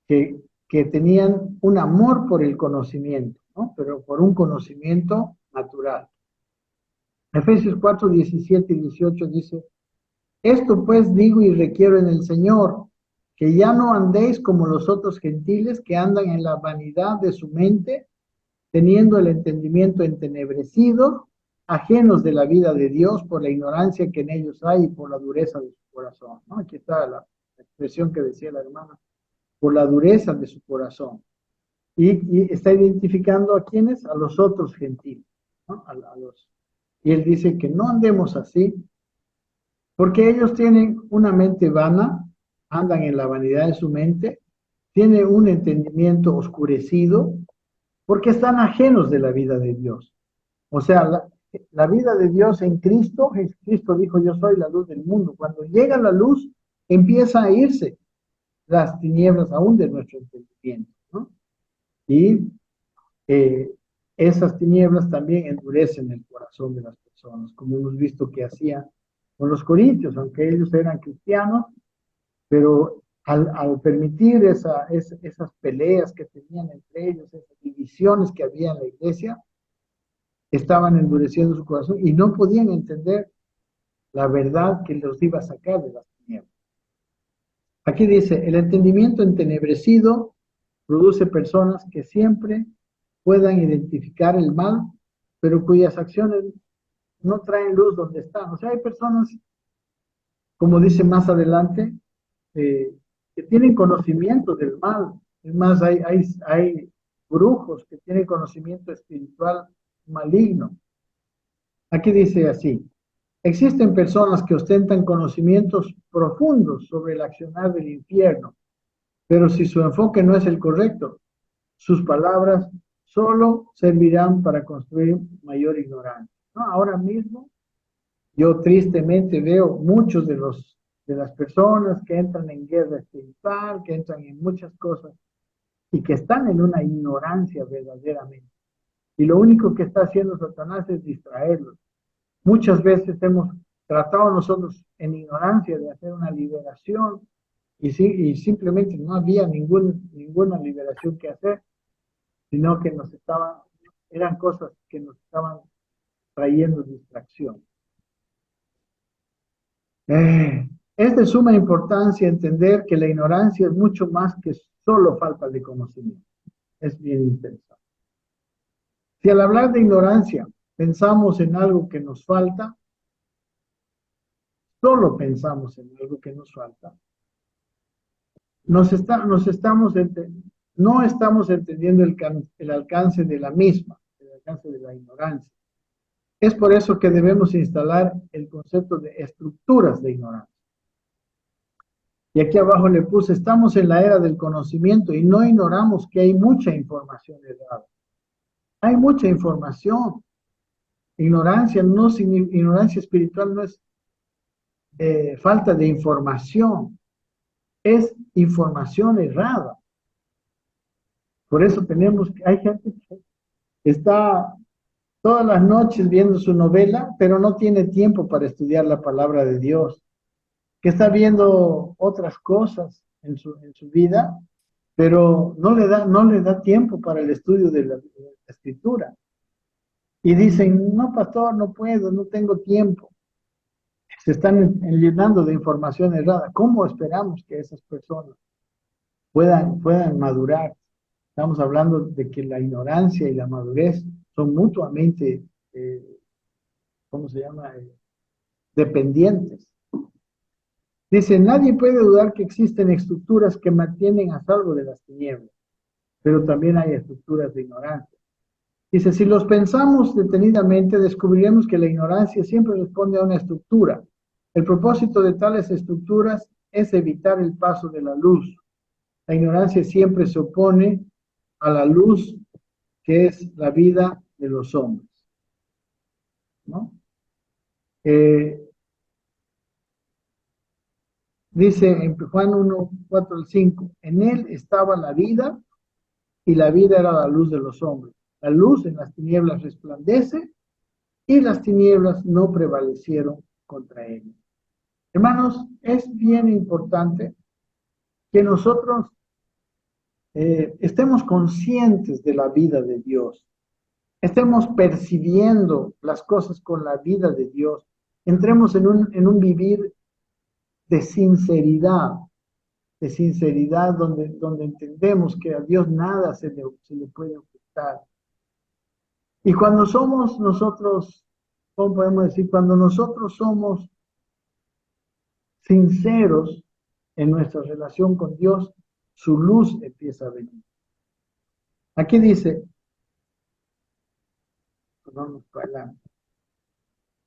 que tenían un amor por el conocimiento, ¿no? Pero por un conocimiento natural. Efesios 4, 17 y 18 dice, esto pues digo y requiero en el Señor, que ya no andéis como los otros gentiles que andan en la vanidad de su mente, teniendo el entendimiento entenebrecido, ajenos de la vida de Dios por la ignorancia que en ellos hay y por la dureza de su corazón, ¿no? Aquí está la expresión que decía la hermana, por la dureza de su corazón. Y está identificando a quienes, a los otros gentiles, ¿no? Y él dice que no andemos así, porque ellos tienen una mente vana, andan en la vanidad de su mente, tienen un entendimiento oscurecido, porque están ajenos de la vida de Dios. O sea, la vida de Dios en Cristo, Cristo dijo, yo soy la luz del mundo. Cuando llega la luz, empieza a irse las tinieblas aún de nuestro entendimiento, ¿no? Y esas tinieblas también endurecen el corazón de las personas, como hemos visto que hacía con los corintios, aunque ellos eran cristianos, pero al permitir esas peleas que tenían entre ellos, esas divisiones que había en la iglesia, estaban endureciendo su corazón y no podían entender la verdad que los iba a sacar de las tinieblas. Aquí dice, el entendimiento entenebrecido produce personas que siempre puedan identificar el mal, pero cuyas acciones no traen luz donde están. O sea, hay personas, como dice más adelante, que tienen conocimiento del mal. Es más, hay brujos que tienen conocimiento espiritual maligno. Aquí dice así, Existen personas que ostentan conocimientos profundos sobre el accionar del infierno, pero si su enfoque no es el correcto, sus palabras solo servirán para construir mayor ignorancia. ¿No? Ahora mismo, yo tristemente veo muchos de las personas que entran en guerra espiritual, que entran en muchas cosas y que están en una ignorancia verdaderamente. Y lo único que está haciendo Satanás es distraerlos. Muchas veces hemos tratado nosotros en ignorancia de hacer una liberación y simplemente no había ninguna liberación que hacer, sino que eran cosas que nos estaban trayendo distracción. Es de suma importancia entender que la ignorancia es mucho más que solo falta de conocimiento. Es bien interesante. Si al hablar de ignorancia pensamos en algo que nos falta, solo pensamos en algo que nos falta, no estamos entendiendo el alcance de la misma, el alcance de la ignorancia. Es por eso que debemos instalar el concepto de estructuras de ignorancia. Y aquí abajo le puse, estamos en la era del conocimiento y no ignoramos que hay mucha información errada. Hay mucha información. Ignorancia espiritual no es falta de información, es información errada. Por eso hay gente que está todas las noches viendo su novela, pero no tiene tiempo para estudiar la palabra de Dios, que está viendo otras cosas en su vida, pero no le da tiempo para el estudio de la escritura. Y dicen, no, pastor, no puedo, no tengo tiempo. Se están llenando de información errada. ¿Cómo esperamos que esas personas puedan madurar? Estamos hablando de que la ignorancia y la madurez son mutuamente, ¿cómo se llama? Dependientes. Dice, nadie puede dudar que existen estructuras que mantienen a salvo de las tinieblas, pero también hay estructuras de ignorancia. Dice, si los pensamos detenidamente, descubriremos que la ignorancia siempre responde a una estructura. El propósito de tales estructuras es evitar el paso de la luz. La ignorancia siempre se opone a la luz que es la vida de los hombres, ¿no? Dice en Juan 1, 4 al 5, en él estaba la vida y la vida era la luz de los hombres. La luz en las tinieblas resplandece y las tinieblas no prevalecieron contra ella. Hermanos, es bien importante que nosotros estemos conscientes de la vida de Dios, estemos percibiendo las cosas con la vida de Dios, entremos en un vivir de sinceridad donde entendemos que a Dios nada se le puede ocultar. Y cuando somos nosotros, ¿cómo podemos decir? Cuando nosotros somos sinceros en nuestra relación con Dios, su luz empieza a venir. Aquí dice,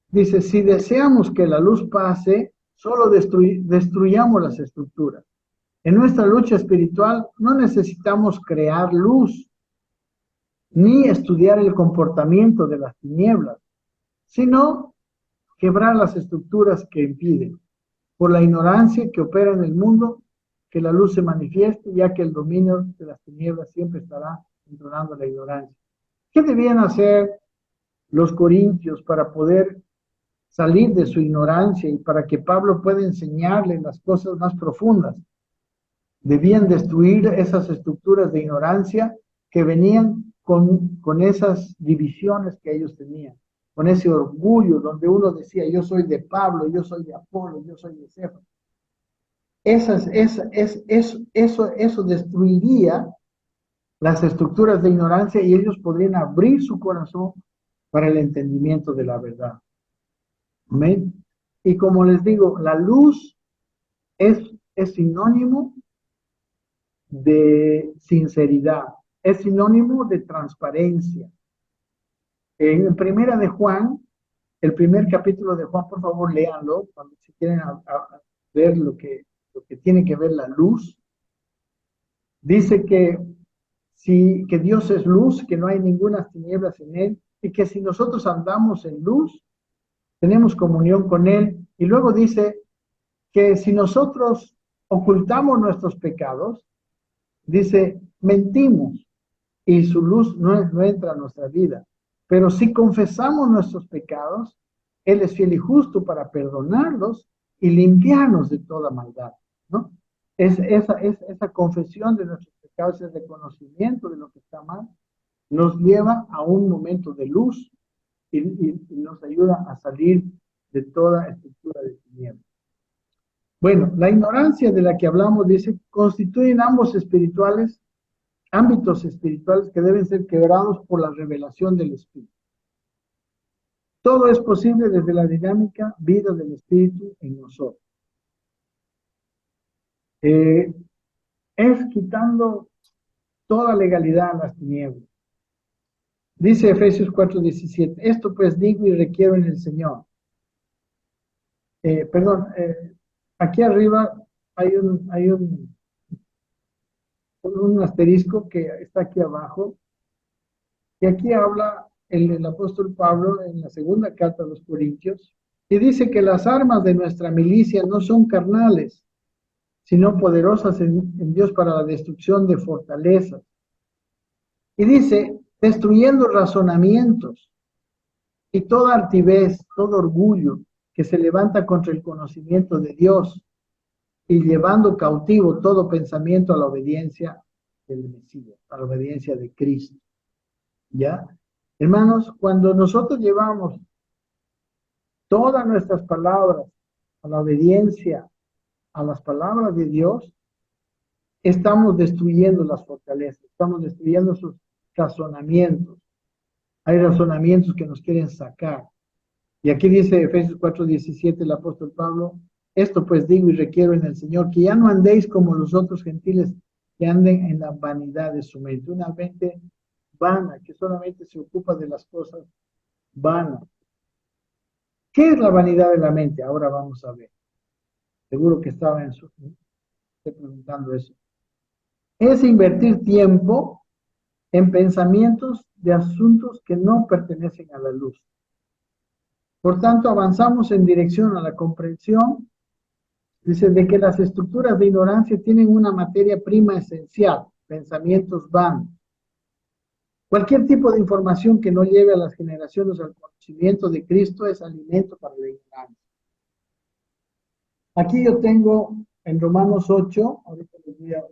dice, si deseamos que la luz pase, solo destruyamos las estructuras. En nuestra lucha espiritual no necesitamos crear luz, ni estudiar el comportamiento de las tinieblas, sino quebrar las estructuras que impiden, por la ignorancia que opera en el mundo, que la luz se manifieste, ya que el dominio de las tinieblas siempre estará controlando la ignorancia. ¿Qué debían hacer los corintios para poder salir de su ignorancia y para que Pablo pueda enseñarles las cosas más profundas? Debían destruir esas estructuras de ignorancia que venían con esas divisiones que ellos tenían, con ese orgullo donde uno decía, yo soy de Pablo, yo soy de Apolo, yo soy de Cefas. Eso destruiría las estructuras de ignorancia y ellos podrían abrir su corazón para el entendimiento de la verdad. Amén. Y como les digo, la luz es sinónimo de sinceridad, es sinónimo de transparencia. En Primera de Juan el primer capítulo de Juan, por favor, léanlo, cuando si quieren ver lo que tiene que ver la luz. Dice que Dios es luz, que no hay ninguna tinieblas en él, y que si nosotros andamos en luz, tenemos comunión con él. Y luego dice que si nosotros ocultamos nuestros pecados, dice, mentimos y su luz no entra a nuestra vida. Pero si confesamos nuestros pecados, él es fiel y justo para perdonarlos y limpiarnos de toda maldad, ¿no? Esa confesión de nuestros pecados, ese reconocimiento de lo que está mal, nos lleva a un momento de luz y nos ayuda a salir de toda estructura de tinieblas. Bueno, la ignorancia de la que hablamos, dice, constituyen ámbitos espirituales que deben ser quebrados por la revelación del Espíritu. Todo es posible desde la dinámica vida del Espíritu en nosotros. Es quitando toda legalidad a las tinieblas. Dice Efesios 4:17, esto pues digo y requiero en el Señor. Aquí arriba hay un asterisco que está aquí abajo, y aquí habla el apóstol Pablo en la segunda carta a los Corintios, y dice que las armas de nuestra milicia no son carnales, sino poderosas en Dios para la destrucción de fortalezas. Y dice, destruyendo razonamientos y toda altivez, todo orgullo que se levanta contra el conocimiento de Dios, y llevando cautivo todo pensamiento a la obediencia del Mesías, a la obediencia de Cristo. ¿Ya? Hermanos, cuando nosotros llevamos todas nuestras palabras a la obediencia a las palabras de Dios, estamos destruyendo las fortalezas, estamos destruyendo sus razonamientos. Hay razonamientos que nos quieren sacar. Y aquí dice Efesios 4:17 el apóstol Pablo, esto pues digo y requiero en el Señor, que ya no andéis como los otros gentiles que anden en la vanidad de su mente, una mente vana, que solamente se ocupa de las cosas vanas. ¿Qué es la vanidad de la mente? Ahora vamos a ver. Seguro que estaba estoy preguntando eso. Es invertir tiempo en pensamientos de asuntos que no pertenecen a la luz. Por tanto, avanzamos en dirección a la comprensión, dice, de que las estructuras de ignorancia tienen una materia prima esencial, pensamientos vanos. Cualquier tipo de información que no lleve a las generaciones al conocimiento de Cristo es alimento para la ignorancia. Aquí yo tengo en Romanos 8, ahorita les voy a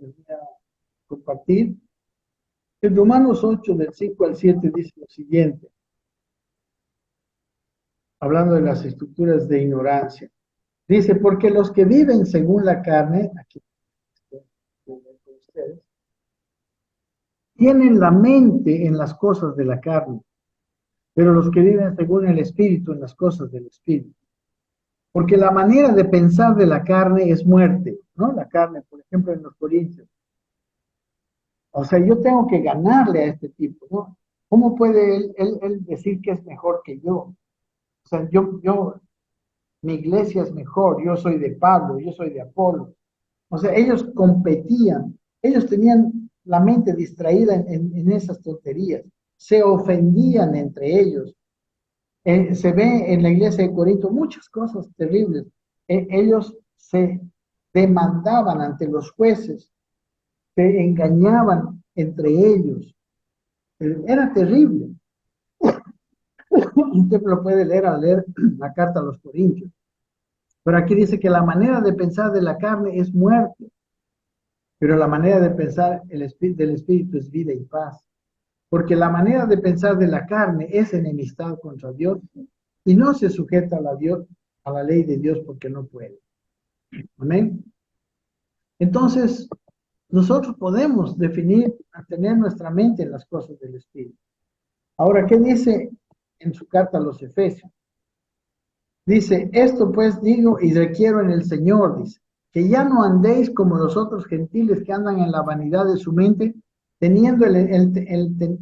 compartir. En Romanos 8, del 5 al 7, dice lo siguiente, hablando de las estructuras de ignorancia. Dice, porque los que viven según la carne, aquí con ustedes, tienen la mente en las cosas de la carne, pero los que viven según el Espíritu en las cosas del Espíritu. Porque la manera de pensar de la carne es muerte, ¿no? La carne, por ejemplo, en los Corintios. O sea, yo tengo que ganarle a este tipo, ¿no? ¿Cómo puede él decir que es mejor que yo? O sea, mi iglesia es mejor, yo soy de Pablo, yo soy de Apolo. O sea, ellos competían, ellos tenían la mente distraída en esas tonterías, se ofendían entre ellos. Se ve en la iglesia de Corinto muchas cosas terribles. Ellos se demandaban ante los jueces, se engañaban entre ellos. Era terrible. Usted lo puede leer al leer la carta a los Corintios. Pero aquí dice que la manera de pensar de la carne es muerte, pero la manera de pensar del Espíritu es vida y paz. Porque la manera de pensar de la carne es enemistad contra Dios y no se sujeta a la ley de Dios porque no puede. Amén. Entonces, nosotros podemos tener nuestra mente en las cosas del Espíritu. Ahora, ¿qué dice en su carta a los Efesios? Dice, esto pues digo y requiero en el Señor, dice, que ya no andéis como los otros gentiles que andan en la vanidad de su mente, teniendo el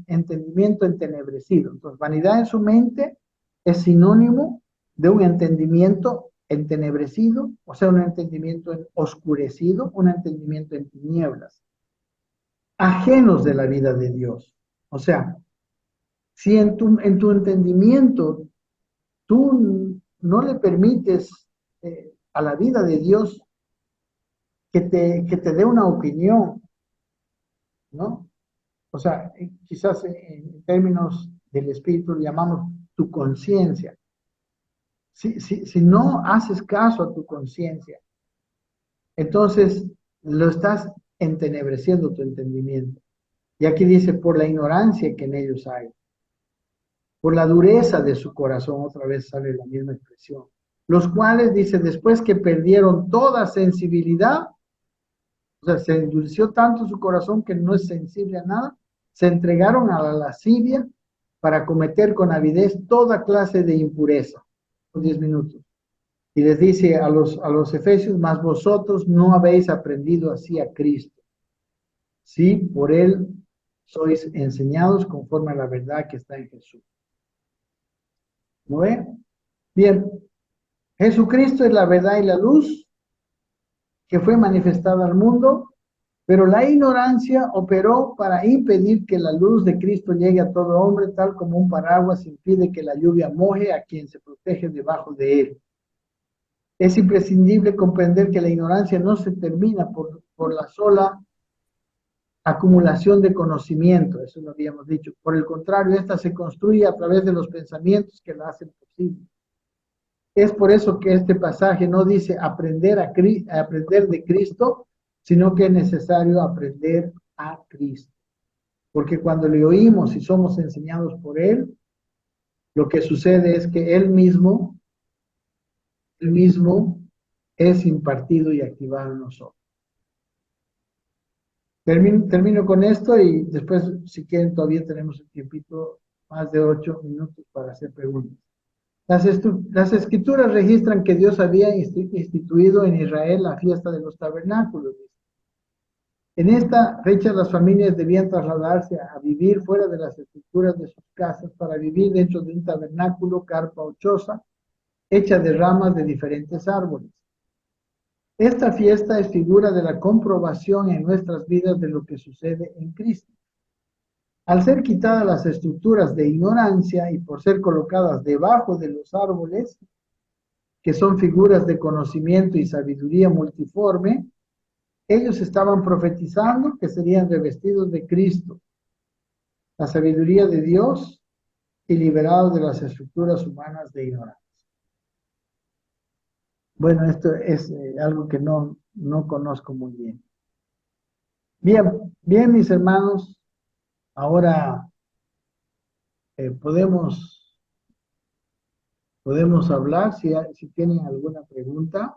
entendimiento entenebrecido. Entonces, vanidad en su mente es sinónimo de un entendimiento entenebrecido, o sea, un entendimiento oscurecido, un entendimiento en tinieblas, ajenos de la vida de Dios. O sea, si en tu entendimiento tú no le permites a la vida de Dios que te dé una opinión, ¿no? O sea, quizás en términos del espíritu le llamamos tu conciencia. Si no haces caso a tu conciencia, entonces lo estás entenebreciendo tu entendimiento. Y aquí dice, por la ignorancia que en ellos hay, por la dureza de su corazón, otra vez sale la misma expresión, los cuales, dice, después que perdieron toda sensibilidad, o sea, se endulció tanto su corazón que no es sensible a nada, se entregaron a la lascivia para cometer con avidez toda clase de impureza. 10 minutos. Y les dice a los efesios, mas vosotros no habéis aprendido así a Cristo. Sí, por él sois enseñados conforme a la verdad que está en Jesús. ¿No ve? Bien, Jesucristo es la verdad y la luz que fue manifestada al mundo, pero la ignorancia operó para impedir que la luz de Cristo llegue a todo hombre, tal como un paraguas impide que la lluvia moje a quien se protege debajo de él. Es imprescindible comprender que la ignorancia no se termina por la sola acumulación de conocimiento, eso lo habíamos dicho. Por el contrario, esta se construye a través de los pensamientos que la hacen posible. Es por eso que este pasaje no dice aprender aprender de Cristo, sino que es necesario aprender a Cristo. Porque cuando le oímos y somos enseñados por Él, lo que sucede es que Él mismo es impartido y activado en nosotros. Termino con esto y después, si quieren, todavía tenemos un tiempito, más de 8 minutos para hacer preguntas. Las escrituras registran que Dios había instituido en Israel la fiesta de los tabernáculos. En esta fecha las familias debían trasladarse a vivir fuera de las estructuras de sus casas para vivir dentro de un tabernáculo, carpa o choza, hecha de ramas de diferentes árboles. Esta fiesta es figura de la comprobación en nuestras vidas de lo que sucede en Cristo. Al ser quitadas las estructuras de ignorancia y por ser colocadas debajo de los árboles, que son figuras de conocimiento y sabiduría multiforme, ellos estaban profetizando que serían revestidos de Cristo, la sabiduría de Dios y liberados de las estructuras humanas de ignorancia. Bueno, esto es algo que no conozco muy bien. Bien, mis hermanos, ahora podemos hablar si tienen alguna pregunta.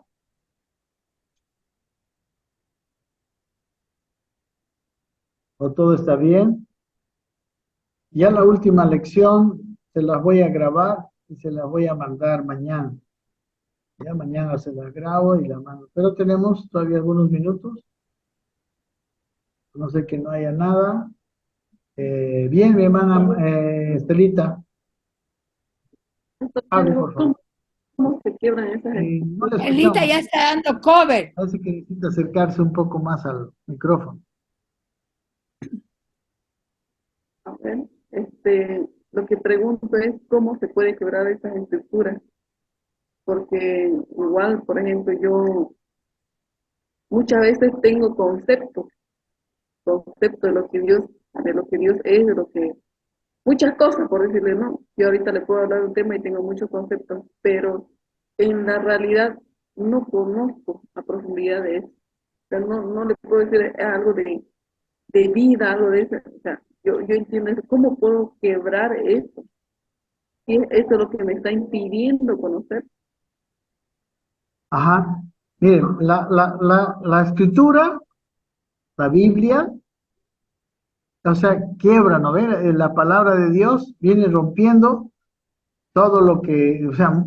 ¿O todo está bien? Ya la última lección se las voy a grabar y se las voy a mandar mañana. Ya mañana se las grabo y la mando. Pero tenemos todavía algunos minutos. No sé que no haya nada. Bien, mi hermana Estelita. Hable, por favor. ¿Cómo se quiebran esas No le Elita escuchamos. ya está dando cover. Parece que necesita acercarse un poco más al micrófono. A ver, lo que pregunto es cómo se puede quebrar esas estructuras, porque igual, por ejemplo, yo muchas veces tengo conceptos de lo que Dios es, de lo que, muchas cosas, por decirle, no, yo ahorita le puedo hablar de un tema y tengo muchos conceptos, pero en la realidad no conozco a profundidad de eso. O sea, no le puedo decir algo de vida, algo de eso. O sea, yo entiendo eso. ¿Cómo puedo quebrar eso? Y eso es lo que me está impidiendo conocer. Ajá. Miren, la escritura, la Biblia, o sea, quiebra, ¿no ven? La palabra de Dios viene rompiendo todo lo que, o sea,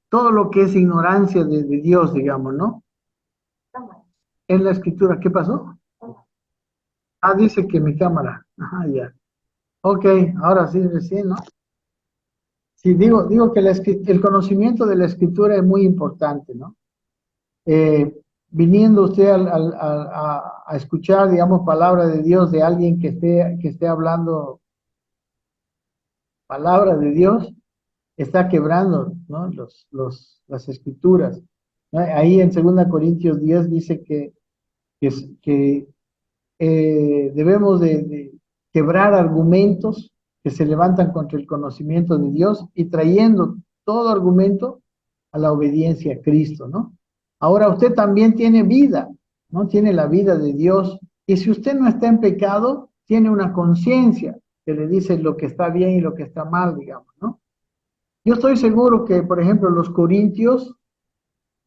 todo lo que es ignorancia de Dios, digamos, ¿no? En la escritura, ¿qué pasó? Ah, dice que mi cámara. Ajá, ya. Ok, ahora sí, recién, ¿no? Sí, digo que el conocimiento de la escritura es muy importante, ¿no? Viniendo usted a escuchar, digamos, palabra de Dios de alguien que esté hablando palabra de Dios, está quebrando, ¿no? Las escrituras, ¿no? Ahí en 2 Corintios 10 dice que debemos de quebrar argumentos que se levantan contra el conocimiento de Dios y trayendo todo argumento a la obediencia a Cristo, ¿no? Ahora usted también tiene vida, ¿no? Tiene la vida de Dios y si usted no está en pecado, tiene una conciencia que le dice lo que está bien y lo que está mal, digamos, ¿no? Yo estoy seguro que, por ejemplo, los corintios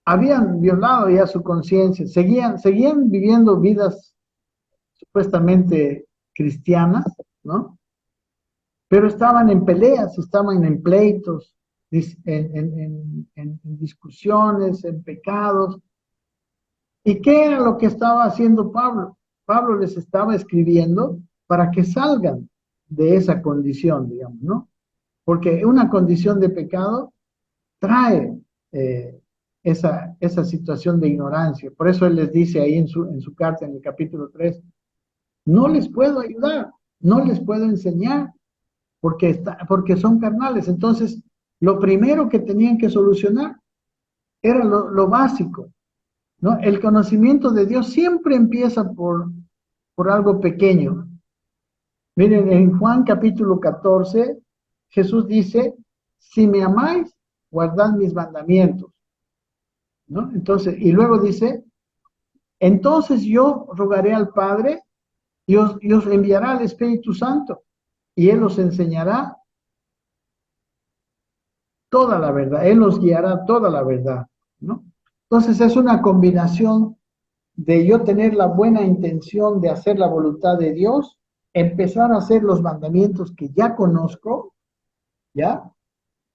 habían violado ya su conciencia, seguían viviendo vidas supuestamente cristianas, ¿no? Pero estaban en peleas, estaban en pleitos, en discusiones, en pecados. ¿Y qué era lo que estaba haciendo Pablo? Pablo les estaba escribiendo para que salgan de esa condición, digamos, ¿no? Porque una condición de pecado trae esa situación de ignorancia. Por eso él les dice ahí en su carta, en el capítulo 3, no les puedo ayudar, no les puedo enseñar, porque son carnales. Entonces, lo primero que tenían que solucionar era lo básico, ¿no? El conocimiento de Dios siempre empieza por algo pequeño. Miren, en Juan capítulo 14, Jesús dice, si me amáis, guardad mis mandamientos, ¿no? Entonces, y luego dice, entonces yo rogaré al Padre y os enviará al Espíritu Santo y Él os enseñará toda la verdad, Él os guiará toda la verdad, ¿no? Entonces es una combinación de yo tener la buena intención de hacer la voluntad de Dios, empezar a hacer los mandamientos que ya conozco, ¿ya?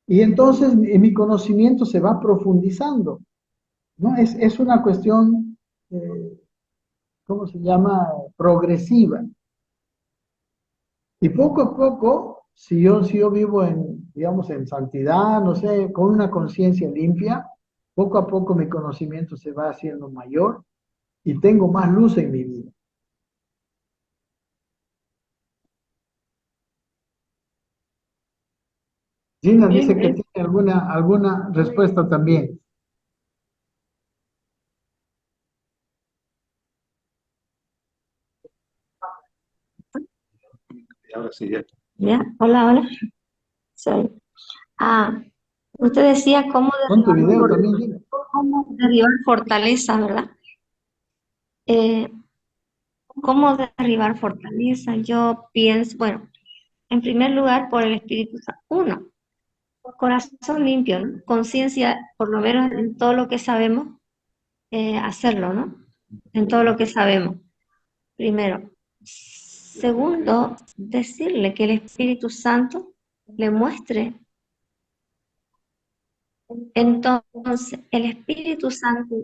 Y entonces mi conocimiento se va profundizando, ¿no? Es una cuestión, ¿cómo se llama? Progresiva. Y poco a poco, si yo vivo digamos, en santidad, no sé, con una conciencia limpia, poco a poco mi conocimiento se va haciendo mayor y tengo más luz en mi vida. Gina dice que tiene alguna respuesta también. Ahora sí, ya. Ya, hola, hola. Soy. Ah, usted decía Con tu video también, Gina. cómo derribar fortaleza, ¿verdad? Eh, ¿Cómo derribar fortaleza? Yo pienso, bueno, en primer lugar, por el Espíritu Santo. Uno, corazón limpio, ¿no? Conciencia, por lo menos en todo lo que sabemos, hacerlo, ¿no? En todo lo que sabemos, primero. Segundo, decirle que el Espíritu Santo le muestre. Entonces, el Espíritu Santo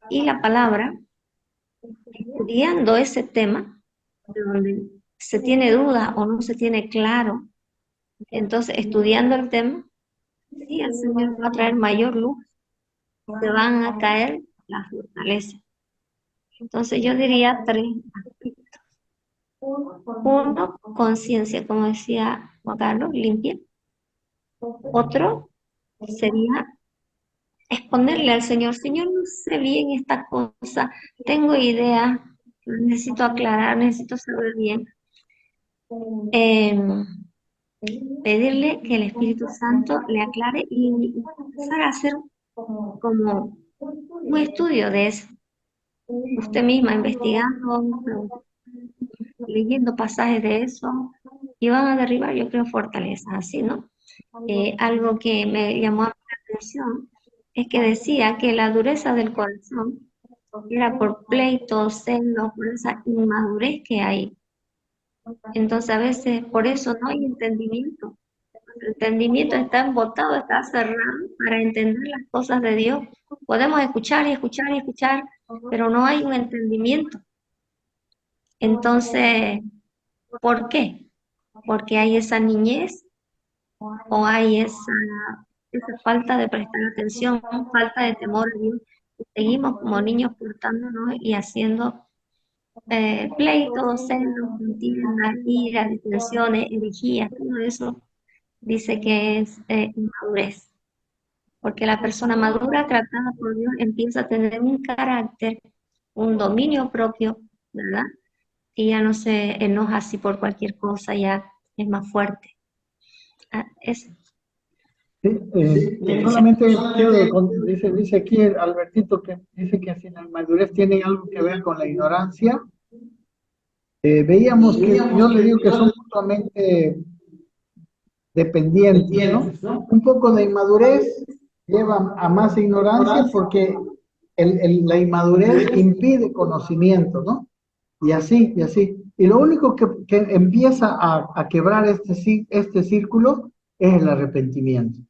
y la palabra, estudiando ese tema, de donde se tiene duda o no se tiene claro, entonces estudiando el tema, sí, el Señor va a traer mayor luz, se van a caer las fortalezas. Entonces yo diría tres aspectos. Uno, conciencia, como decía Juan Carlos, limpia. Otro sería exponerle al Señor, Señor, no sé bien esta cosa, tengo ideas, necesito aclarar, necesito saber bien. Em, Pedirle que el Espíritu Santo le aclare y empezar a hacer como un estudio de eso. Usted misma investigando, leyendo pasajes de eso, y van a derribar, yo creo, fortalezas, así, ¿no? Algo que me llamó la atención es que decía que la dureza del corazón era por pleitos, celos, por esa inmadurez que hay. Entonces a veces por eso no hay entendimiento. El entendimiento está embotado, está cerrado para entender las cosas de Dios. Podemos escuchar y escuchar y escuchar, pero no hay un entendimiento. Entonces, ¿por qué? Porque hay esa niñez o hay esa falta de prestar atención, falta de temor a Dios, y seguimos como niños portándonos y haciendo pleitos, celos, contiendas, iras, disensiones, herejías, todo eso dice que es inmadurez. Porque la persona madura, tratada por Dios, empieza a tener un carácter, un dominio propio, ¿verdad? Y ya no se enoja así por cualquier cosa, ya es más fuerte. Es Sí, solamente dice aquí Albertito que dice que si la inmadurez tiene algo que ver con la ignorancia, veíamos que yo le digo que son mutuamente dependientes, ¿no? Un poco de inmadurez lleva a más ignorancia porque la inmadurez impide conocimiento, ¿no? Y así, y así. Y lo único que empieza a quebrar este círculo es el arrepentimiento.